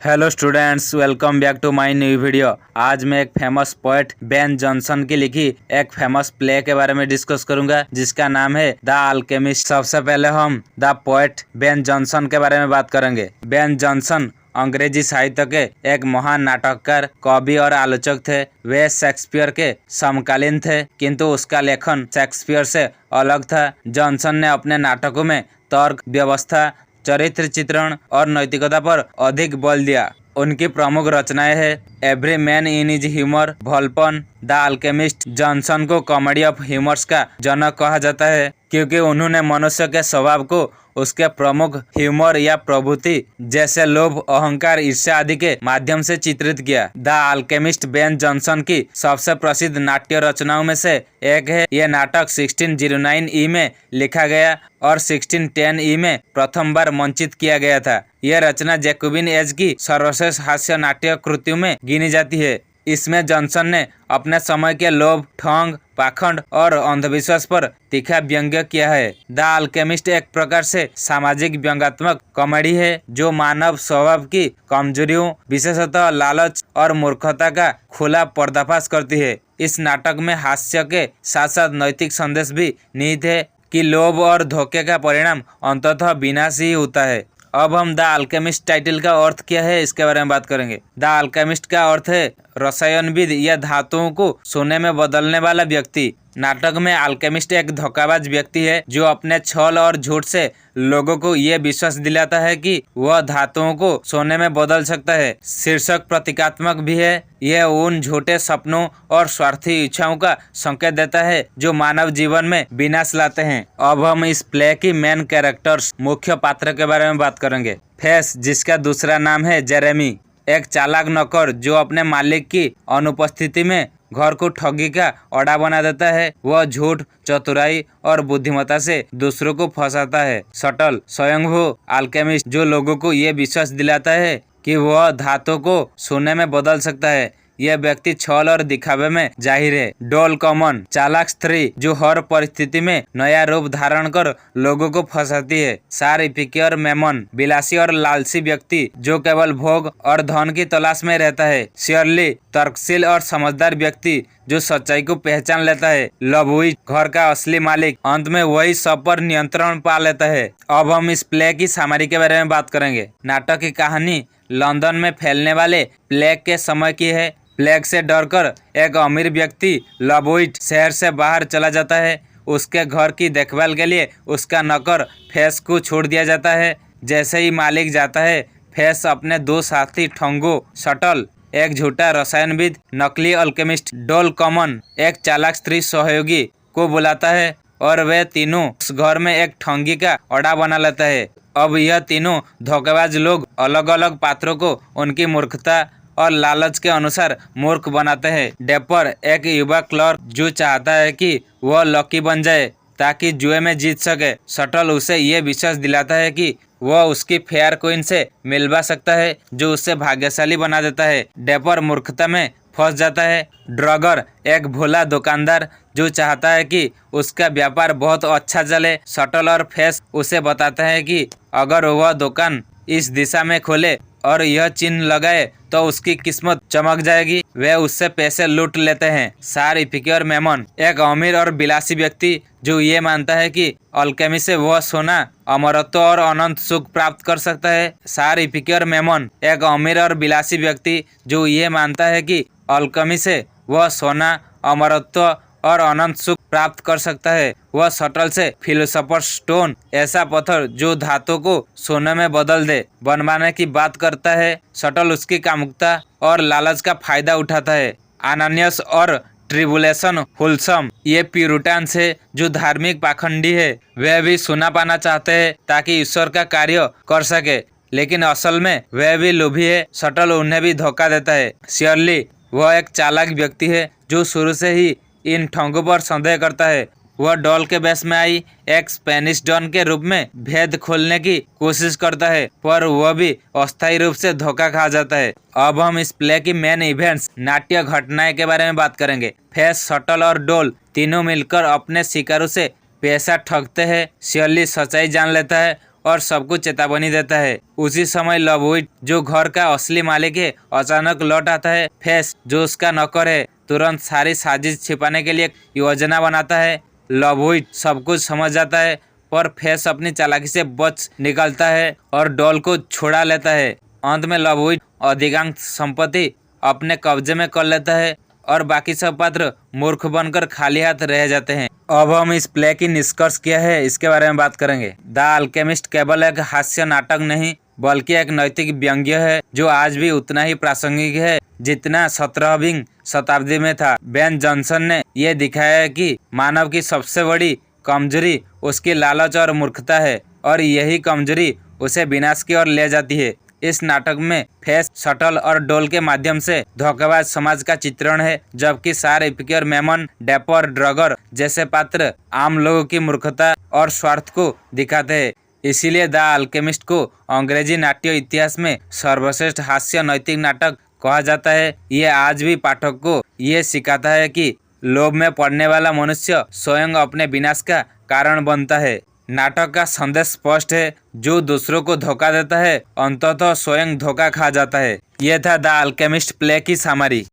Hello students, welcome back to my new video. आज मैं एक फेमस पोएट बेन जॉनसन की लिखी एक फेमस प्ले के बारे में डिस्कस करूंगा जिसका नाम है द अल्केमिस्ट। सबसे पहले हम द पोएट बेन जॉनसन के बारे में बात करेंगे। बेन जॉनसन अंग्रेजी साहित्य के एक महान नाटककार, कवि और आलोचक थे। वे शेक्सपियर के समकालीन थे, किंतु उसका लेखन शेक्सपियर से अलग था। जॉनसन ने अपने नाटकों में तर्क, व्यवस्था, चरित्र चित्रण और नैतिकता पर अधिक बल दिया। उनकी प्रमुख रचनाएं हैं every man in is humour, भोलपन, द अल्केमिस्ट। जॉनसन को कॉमेडी ऑफ ह्यूमर्स का जनक कहा जाता है क्योंकि उन्होंने मनुष्य के स्वभाव को उसके प्रमुख ह्यूमर या प्रभुति जैसे लोभ, अहंकार, ईर्ष्या आदि के माध्यम से चित्रित किया। द अल्केमिस्ट बेन जॉनसन की सबसे प्रसिद्ध नाट्य रचनाओं में से एक है। यह नाटक 1609 ई में लिखा गया और 1610 ई में प्रथम बार मंचित किया गया था। यह रचना जैकोबिन एज की सर्वश्रेष्ठ हास्य नाट्य कृतियों में गिनी जाती है। इसमें जॉनसन ने अपने समय के लोभ, ठग, पाखंड और अंधविश्वास पर तीखा व्यंग्य किया है। द अल्केमिस्ट एक प्रकार से सामाजिक व्यंग्यात्मक कॉमेडी है जो मानव स्वभाव की कमजोरियों, विशेषतः लालच और मूर्खता का खुला पर्दाफाश करती है। इस नाटक में हास्य के साथ साथ नैतिक संदेश भी निहित है कि लोभ और धोखे का परिणाम अंततः विनाश ही होता है। अब हम द अल्केमिस्ट टाइटल का अर्थ क्या है इसके बारे में बात करेंगे। द अल्केमिस्ट का अर्थ है रसायनविद या धातुओं को सोने में बदलने वाला व्यक्ति। नाटक में अल्केमिस्ट एक धोखाबाज व्यक्ति है जो अपने छल और झूठ से लोगों को ये विश्वास दिलाता है कि वह धातुओं को सोने में बदल सकता है। शीर्षक प्रतीकात्मक भी है। यह उन झूठे सपनों और स्वार्थी इच्छाओं का संकेत देता है जो मानव जीवन में विनाश लाते हैं। अब हम इस प्ले की मेन कैरेक्टर्स, मुख्य पात्र के बारे में बात करेंगे। फेस, जिसका दूसरा नाम है जेरेमी, एक चालाक नौकर जो अपने मालिक की अनुपस्थिति में घर को ठगी का अड्डा बना देता है। वह झूठ, चतुराई और बुद्धिमत्ता से दूसरों को फंसाता है। शटल, स्वयंभू अल्केमिस्ट जो लोगों को ये विश्वास दिलाता है कि वह धातु को सोने में बदल सकता है। यह व्यक्ति छल और दिखावे में जाहिर है। डोल, कॉमन चालाक स्त्री जो हर परिस्थिति में नया रूप धारण कर लोगों को फंसाती है। सार, इपिक्योर, मेमन विलासी और लालची व्यक्ति जो केवल भोग और धन की तलाश में रहता है। शियरली, तर्कशील और समझदार व्यक्ति जो सच्चाई को पहचान लेता है। लवुइज, घर का असली मालिक, अंत में वही सब पर नियंत्रण पा लेता है। अब हम इस प्ले की सामरी के बारे में बात करेंगे। नाटक की कहानी लंदन में फैलने वाले प्लेग के समय की है। प्लेग से डरकर एक अमीर व्यक्ति लवुइज शहर से बाहर चला जाता है। उसके घर की देखभाल के लिए उसका नौकर फेस को छोड़ दिया जाता है। जैसे ही मालिक जाता है, फेस अपने दो साथी ठंगो, शटल एक झूठा रसायनविद, नकली अल्केमिस्ट, डोल, कॉमन एक चालाक स्त्री सहयोगी को बुलाता है और वे तीनों उस घर में एक ठगी का अड्डा बना लेता है। अब यह तीनों धोखेबाज लोग अलग अलग पात्रों को उनकी मूर्खता और लालच के अनुसार मूर्ख बनाते हैं। डेपर, एक युवा क्लर्क जो चाहता है कि वह लकी बन जाए ताकि जुए में जीत सके। शटल उसे ये विश्वास दिलाता है कि वह उसकी फेयर क्वीन से मिलवा सकता है जो उसे भाग्यशाली बना देता है। डेपर मूर्खता में फंस जाता है। ड्रगर, एक भोला दुकानदार जो चाहता है कि उसका व्यापार बहुत अच्छा चले। शटल और फेस उसे बताता है कि अगर वह दुकान इस दिशा में खोले और यह चिन्ह लगाए तो उसकी किस्मत चमक जाएगी। वे उससे पैसे लूट लेते हैं। सार, इपिक्योर, मेमन एक अमीर और विलासी व्यक्ति जो ये मानता है कि अल्केमी से वह सोना, अमरत्व और अनंत सुख प्राप्त कर सकता है। सार, इपिक्योर, मेमन एक अमीर और विलासी व्यक्ति जो ये मानता है कि अल्केमी से वह सोना, अमरत्व और अनंत सुख प्राप्त कर सकता है। वह शटल से फिलोसोफर स्टोन, ऐसा पत्थर जो धातु को सोने में बदल दे, बनवाने की बात करता है। शटल उसकी कामुकता और लालच का फायदा उठाता है। अनानियस और ट्रिबुलेशन होलसम ये प्यूरिटन्स है जो धार्मिक पाखंडी है। वे भी सोना पाना चाहते हैं ताकि ईश्वर का कार्य कर सके, लेकिन असल में वे भी लोभी है। शटल उन्हें भी धोखा देता है। शियरली, वह एक चालाक व्यक्ति है जो शुरू से ही इन ठगों पर संदेह करता है। वह डॉल के बेस में आई एक स्पेनिश डॉन के रूप में भेद खोलने की कोशिश करता है, पर वह भी अस्थायी रूप से धोखा खा जाता है। अब हम इस प्ले की मेन इवेंट्स, नाट्य घटनाएं के बारे में बात करेंगे। फेस, शटल और डोल तीनों मिलकर अपने शिकारों से पैसा ठगते हैं। शियरली सच्चाई जान लेता है और सबको चेतावनी देता है। उसी समय लवहुड जो घर का असली मालिक है अचानक लौट आता है। फेस जो उसका नौकर है तुरंत सारी साजिश छिपाने के लिए एक योजना बनाता है। लवहुड सब कुछ समझ जाता है पर फेस अपनी चालाकी से बच निकलता है और डॉल को छुड़ा लेता है। अंत में लवहुड अधिकांश संपत्ति अपने कब्जे में कर लेता है और बाकी सब पात्र मूर्ख बनकर खाली हाथ रह जाते हैं। अब हम इस प्ले की निष्कर्ष क्या है इसके बारे में बात करेंगे। द अल्केमिस्ट केवल एक हास्य नाटक नहीं बल्कि एक नैतिक व्यंग्य है जो आज भी उतना ही प्रासंगिक है जितना 17वीं शताब्दी में था। बेन जॉनसन ने यह दिखाया है कि मानव की सबसे बड़ी कमजोरी उसकी लालच और मूर्खता है और यही कमजोरी उसे विनाश की ओर ले जाती है। इस नाटक में फेस, शटल और डोल के माध्यम से धोखेबाज समाज का चित्रण है, जबकि सार, इपिक्योर, मेमन, डेपर, ड्रगर जैसे पात्र आम लोगों की मूर्खता और स्वार्थ को दिखाते हैं। इसीलिए द अल्केमिस्ट को अंग्रेजी नाट्य इतिहास में सर्वश्रेष्ठ हास्य नैतिक नाटक कहा जाता है। ये आज भी पाठक को ये सिखाता है कि लोभ में पड़ने वाला मनुष्य स्वयं अपने विनाश का कारण बनता है। नाटक का संदेश स्पष्ट है, जो दूसरों को धोखा देता है अंततः स्वयं धोखा खा जाता है। यह था द अल्केमिस्ट प्ले की समरी।